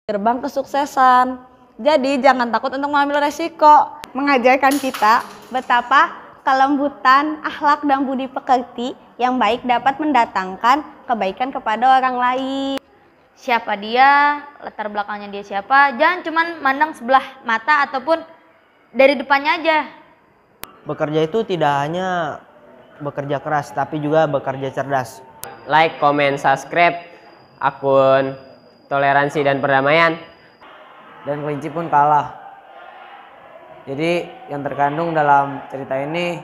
gerbang kesuksesan. Jadi jangan takut untuk mengambil resiko. Mengajarkan kita betapa kelembutan, akhlak dan budi pekerti yang baik dapat mendatangkan kebaikan kepada orang lain. Siapa dia, latar belakangnya dia siapa, jangan cuma mandang sebelah mata ataupun dari depannya aja. Bekerja itu tidak hanya bekerja keras, tapi juga bekerja cerdas. Like, comment, subscribe akun Toleransi dan Perdamaian. Dan kelinci pun kalah. Jadi yang terkandung dalam cerita ini,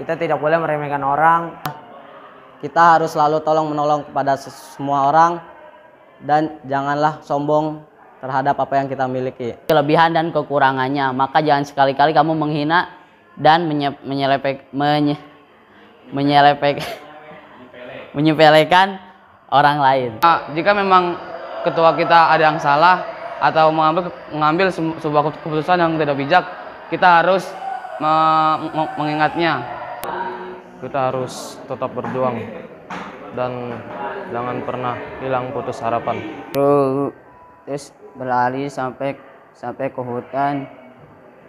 kita tidak boleh meremehkan orang. Kita harus selalu tolong menolong kepada semua orang. Dan janganlah sombong terhadap apa yang kita miliki. Kelebihan dan kekurangannya, maka jangan sekali-kali kamu menghina dan menyepelekan orang lain. Jika memang ketua kita ada yang salah atau mengambil sebuah keputusan yang tidak bijak, kita harus mengingatnya. Kita harus tetap berjuang dan jangan pernah hilang putus harapan. Terus berlari sampai ke hutan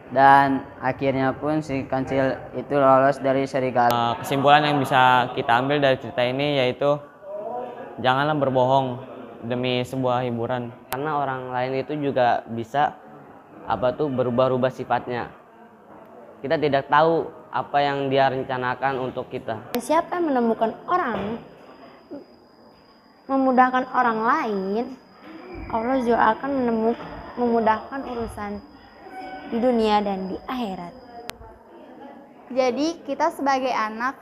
dan akhirnya pun si kancil itu lolos dari serigala. Kesimpulan yang bisa kita ambil dari cerita ini yaitu janganlah berbohong demi sebuah hiburan. Karena orang lain itu juga bisa berubah-ubah sifatnya. Kita tidak tahu apa yang dia rencanakan untuk kita. Siapa yang menemukan orang, memudahkan orang lain, Allah juga akan memudahkan urusan di dunia dan di akhirat. Jadi kita sebagai anak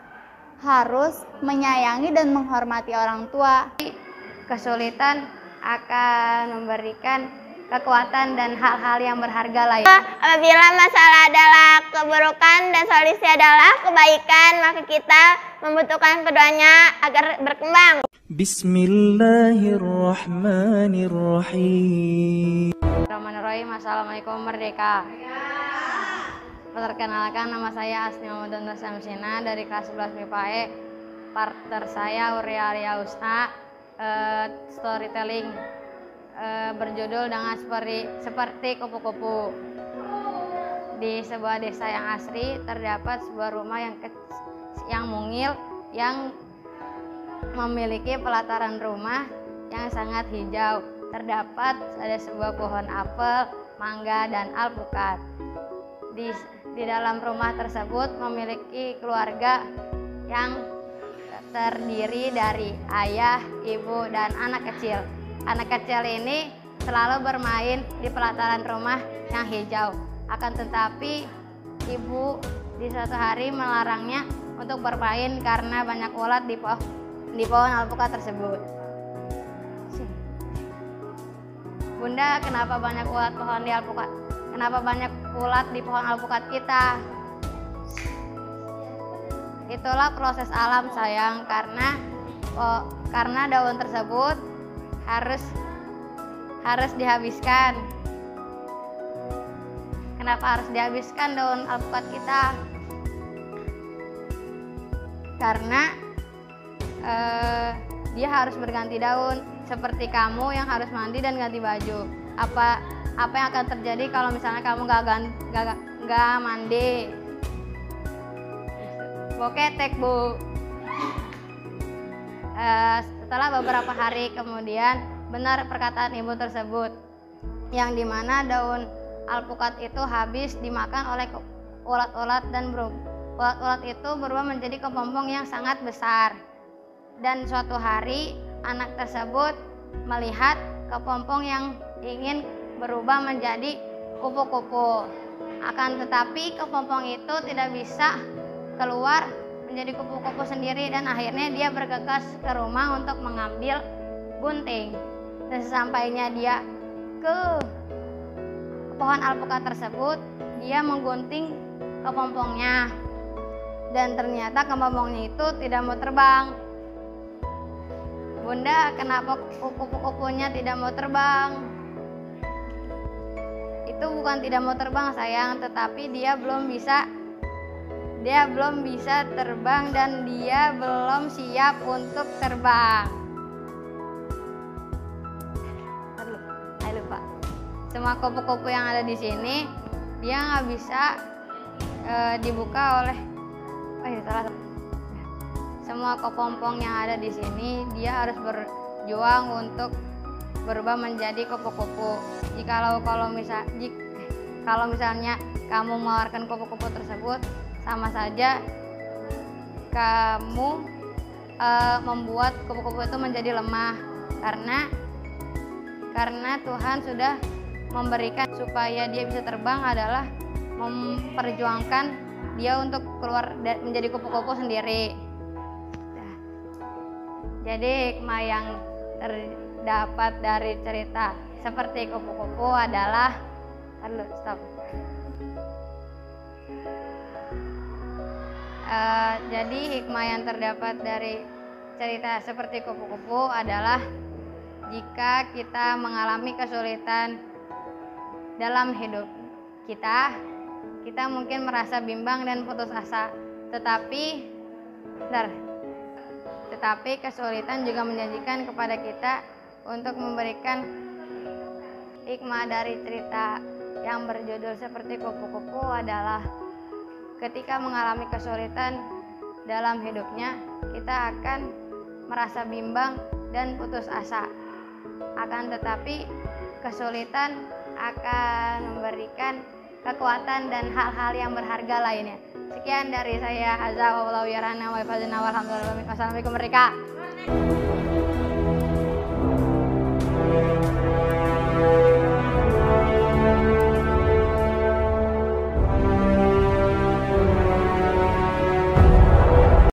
harus menyayangi dan menghormati orang tua. Kesulitan akan memberikan kekuatan dan hal-hal yang berharga lainnya. Apabila masalah adalah keburukan dan solusi adalah kebaikan, maka kita membutuhkan keduanya agar berkembang. Bismillahirrahmanirrahim. Assalamualaikum Merdeka. Perkenalkan, nama saya Asni Muhammad Nur Samsina dari kelas 11 MIPA E. Partner saya Uria Arya Usna. Storytelling berjudul dengan seperti kupu-kupu. Di sebuah desa yang asri terdapat sebuah rumah yang mungil yang memiliki pelataran rumah yang sangat hijau. Terdapat ada sebuah pohon apel, mangga dan alpukat. Di dalam rumah tersebut memiliki keluarga yang terdiri dari ayah, ibu, dan anak kecil. Anak kecil ini selalu bermain di pelataran rumah yang hijau. Akan tetapi ibu di suatu hari melarangnya untuk bermain karena banyak ulat di pohon alpukat tersebut. Bunda, kenapa banyak ulat di alpukat? Kenapa banyak ulat di pohon alpukat kita? Itulah proses alam sayang, karena daun tersebut harus dihabiskan. Kenapa harus dihabiskan daun alpukat kita? Karena dia harus berganti daun, seperti kamu yang harus mandi dan ganti baju. Apa yang akan terjadi kalau misalnya kamu nggak mandi? Boketek, Bu. Setelah beberapa hari kemudian, benar perkataan ibu tersebut, yang dimana daun alpukat itu habis dimakan oleh ulat-ulat dan ulat-ulat itu berubah menjadi kepompong yang sangat besar. Dan suatu hari anak tersebut melihat kepompong yang ingin berubah menjadi kupu-kupu. Akan tetapi kepompong itu tidak bisa keluar menjadi kupu-kupu sendiri, dan akhirnya dia bergegas ke rumah untuk mengambil gunting. Dan sesampainya dia ke pohon alpukat tersebut, dia menggunting kepompongnya, dan ternyata kepompongnya itu tidak mau terbang. Bunda, kenapa kupu-kupunya tidak mau terbang? Itu bukan tidak mau terbang sayang, tetapi dia belum bisa terbang dan dia belum siap untuk terbang. semua kupu-kupu yang ada di sini dia nggak bisa dibuka oleh semua kepompong yang ada di sini dia harus berjuang untuk berubah menjadi kupu-kupu. Kalau misalnya kamu mengeluarkan kupu-kupu tersebut, sama saja kamu membuat kupu-kupu itu menjadi lemah, karena Tuhan sudah memberikan supaya dia bisa terbang adalah memperjuangkan dia untuk keluar menjadi kupu-kupu sendiri. Jadi hikmah yang terdapat dari cerita seperti kupu-kupu adalah jadi hikmah yang terdapat dari cerita seperti kupu-kupu adalah jika kita mengalami kesulitan dalam hidup kita mungkin merasa bimbang dan putus asa, tetapi kesulitan juga menjanjikan kepada kita untuk memberikan hikmah dari cerita yang berjudul seperti kupu-kupu adalah ketika mengalami kesulitan dalam hidupnya, kita akan merasa bimbang dan putus asa. Akan tetapi kesulitan akan memberikan kekuatan dan hal-hal yang berharga lainnya. Sekian dari saya, Azza wa wallahu yarana wa fazna walhamdulillah. Wassalamualaikum warahmatullahi wabarakatuh.